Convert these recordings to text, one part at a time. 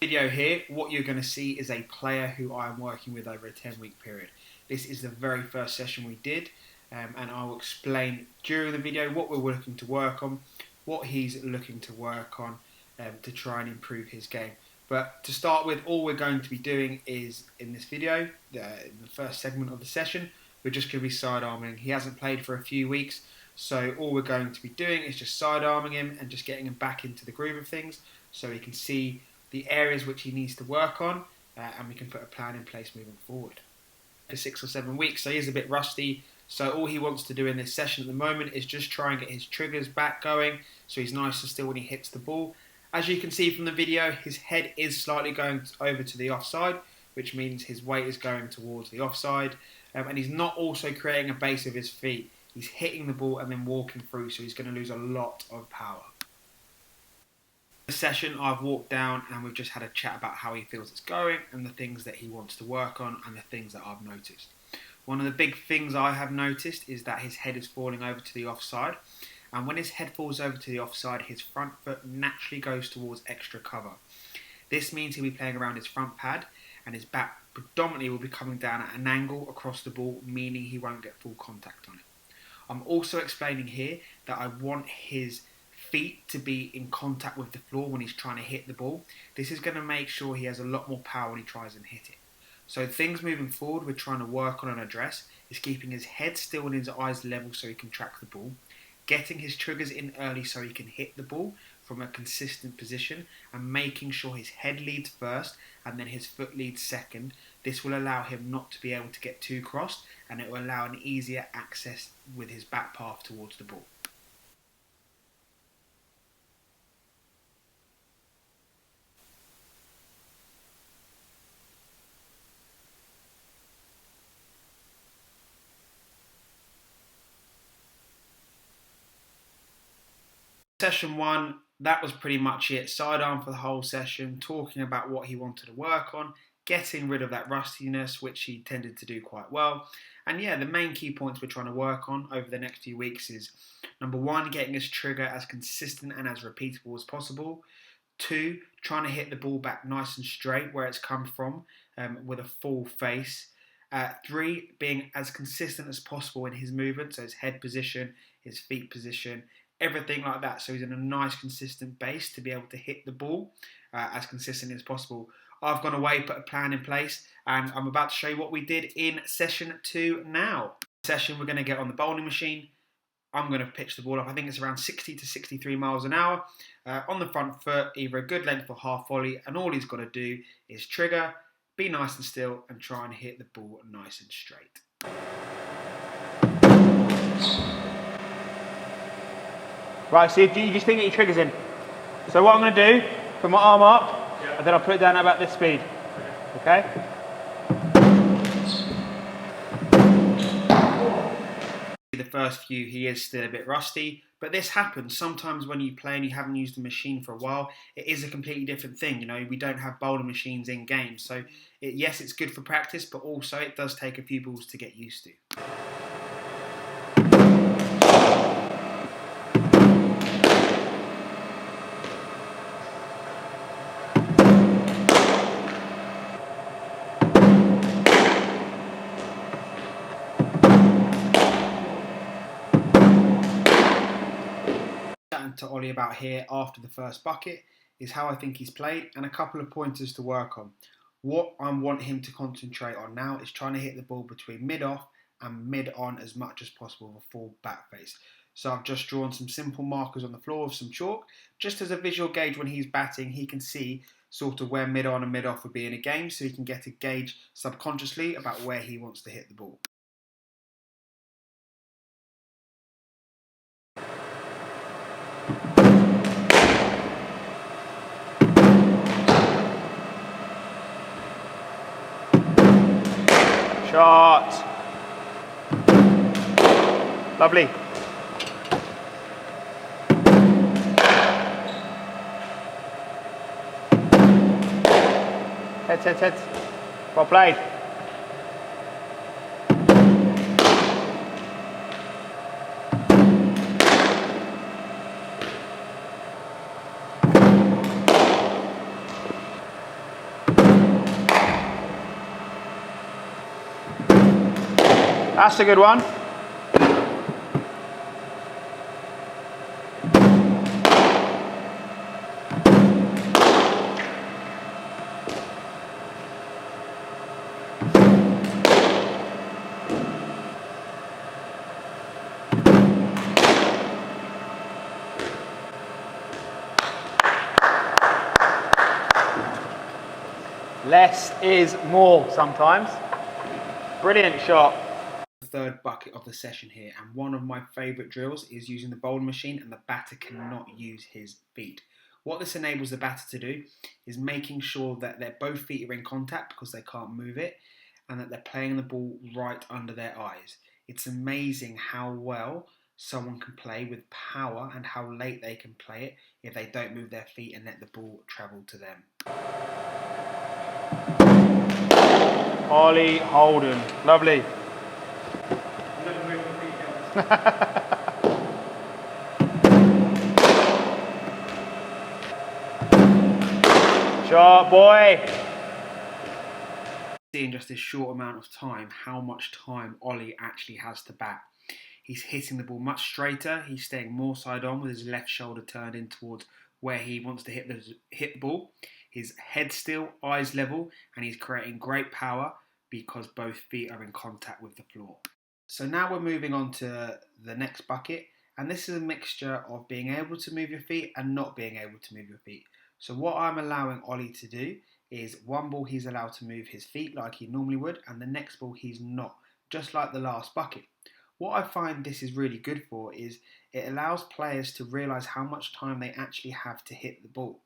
Video here, what you're going to see is a player who I am working with over a 10-week period. This is the very first session we did, and I will explain during the video what we're looking to work on, what he's looking to work on to try and improve his game. But to start with, all we're going to be doing is, in this video, in the first segment of the session, we're just going to be sidearming. He hasn't played for a few weeks, so all we're going to be doing is just sidearming him and just getting him back into the groove of things so he can see the areas which he needs to work on, and we can put a plan in place moving forward. For 6 or 7 weeks, so he is a bit rusty, so all he wants to do in this session at the moment is just try and get his triggers back going so he's nice and still when he hits the ball. As you can see from the video, his head is slightly going over to the offside, which means his weight is going towards the offside, and he's not also creating a base of his feet. He's hitting the ball and then walking through, so he's going to lose a lot of power. This session, I've walked down and we've just had a chat about how he feels it's going and the things that he wants to work on and the things that I've noticed. One of the big things I have noticed is that his head is falling over to the offside, and when his head falls over to the offside, his front foot naturally goes towards extra cover. This means he'll be playing around his front pad and his back predominantly will be coming down at an angle across the ball, meaning he won't get full contact on it. I'm also explaining here that I want his feet to be in contact with the floor when he's trying to hit the ball. This is going to make sure he has a lot more power when he tries and hit it. So things moving forward we're trying to work on and address is keeping his head still and his eyes level so he can track the ball, getting his triggers in early so he can hit the ball from a consistent position, and making sure his head leads first and then his foot leads second. This will allow him not to be able to get too crossed, and it will allow an easier access with his back path towards the ball. Session 1, that was pretty much it. Sidearm for the whole session, talking about what he wanted to work on, getting rid of that rustiness, which he tended to do quite well. And yeah, the main key points we're trying to work on over the next few weeks is, number 1, getting his trigger as consistent and as repeatable as possible. 2, trying to hit the ball back nice and straight where it's come from, with a full face. 3, being as consistent as possible in his movement, so his head position, his feet position, everything like that, so he's in a nice consistent base to be able to hit the ball as consistently as possible. I've gone away, put a plan in place, and I'm about to show you what we did in session 2 now. Session, we're going to get on the bowling machine. I'm going to pitch the ball up, I think it's around 60 to 63 miles an hour, on the front foot, either a good length or half volley, and all he's got to do is trigger, be nice and still, and try and hit the ball nice and straight. Right, so you just think that your trigger's in. So what I'm going to do, put my arm up, and then I'll put it down at about this speed. Okay? The first few, he is still a bit rusty, but this happens. Sometimes when you play and you haven't used the machine for a while, it is a completely different thing. You know, we don't have bowling machines in games. So yes, it's good for practice, but also it does take a few balls to get used to. To Ollie about here after the first bucket is how I think he's played and a couple of pointers to work on. What I want him to concentrate on now is trying to hit the ball between mid-off and mid-on as much as possible with a full back face. So I've just drawn some simple markers on the floor with some chalk, just as a visual gauge when he's batting. He can see sort of where mid-on and mid-off would be in a game, so he can get a gauge subconsciously about where he wants to hit the ball. Shot. Lovely. Head. Well played. That's a good one. Less is more sometimes. Brilliant shot. The third bucket of the session here, and one of my favourite drills is using the bowling machine, and the batter cannot use his feet. What this enables the batter to do is making sure that their both feet are in contact because they can't move it, and that they're playing the ball right under their eyes. It's amazing how well someone can play with power and how late they can play it if they don't move their feet and let the ball travel to them. Ollie Holden, lovely. Shot, boy. In just this short amount of time how much time Ollie actually has to bat. He's hitting the ball much straighter, he's staying more side on with his left shoulder turned in towards where he wants to hit the ball. His head still, eyes level, and he's creating great power because both feet are in contact with the floor. So now we're moving on to the next bucket, and this is a mixture of being able to move your feet and not being able to move your feet. So what I'm allowing Ollie to do is one ball he's allowed to move his feet like he normally would, and the next ball he's not, just like the last bucket. What I find this is really good for is it allows players to realise how much time they actually have to hit the ball.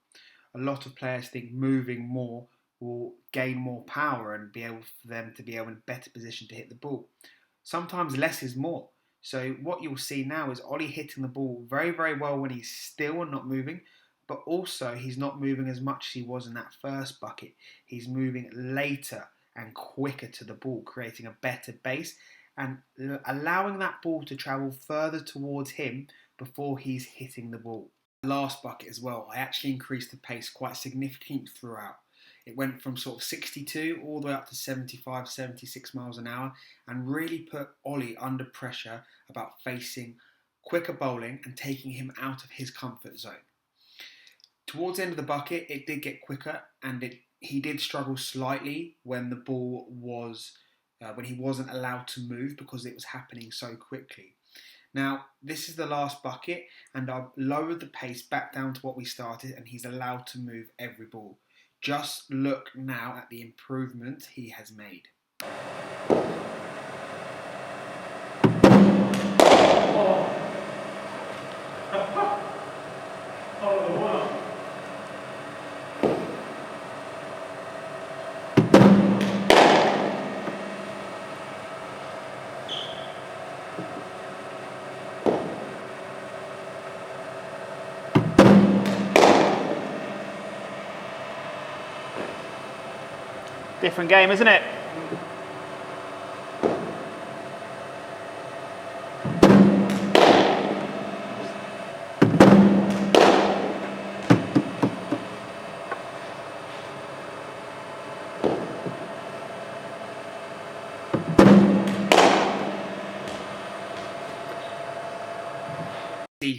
A lot of players think moving more will gain more power and be able for them to be able in a better position to hit the ball. Sometimes less is more. So what you'll see now is Ollie hitting the ball very, very well when he's still and not moving, but also he's not moving as much as he was in that first bucket. He's moving later and quicker to the ball, creating a better base and allowing that ball to travel further towards him before he's hitting the ball. Last bucket as well, I actually increased the pace quite significantly throughout. It went from sort of 62 all the way up to 75, 76 miles an hour and really put Ollie under pressure about facing quicker bowling and taking him out of his comfort zone. Towards the end of the bucket, it did get quicker and he did struggle slightly when the ball was, when he wasn't allowed to move because it was happening so quickly. Now, this is the last bucket and I've lowered the pace back down to what we started and he's allowed to move every ball. Just look now at the improvement he has made. Different game, isn't it?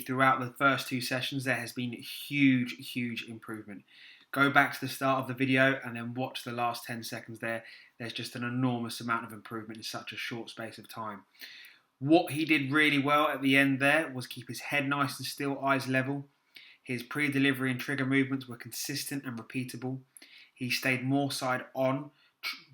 Throughout the first two sessions there has been huge improvement. Go back to the start of the video and then watch the last 10 seconds there. There's just an enormous amount of improvement in such a short space of time. What he did really well at the end there was keep his head nice and still, eyes level. His pre-delivery and trigger movements were consistent and repeatable. He stayed more side on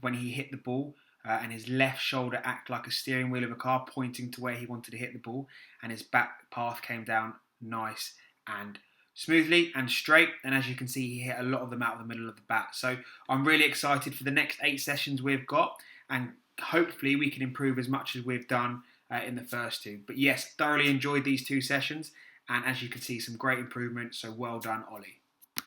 when he hit the ball, and his left shoulder acted like a steering wheel of a car pointing to where he wanted to hit the ball, and his back path came down nice and smoothly and straight, and as you can see he hit a lot of them out of the middle of the bat. So I'm really excited for the next 8 sessions we've got, and hopefully we can improve as much as we've done in the first 2. But yes, thoroughly enjoyed these 2 sessions, and as you can see some great improvement, so well done Ollie.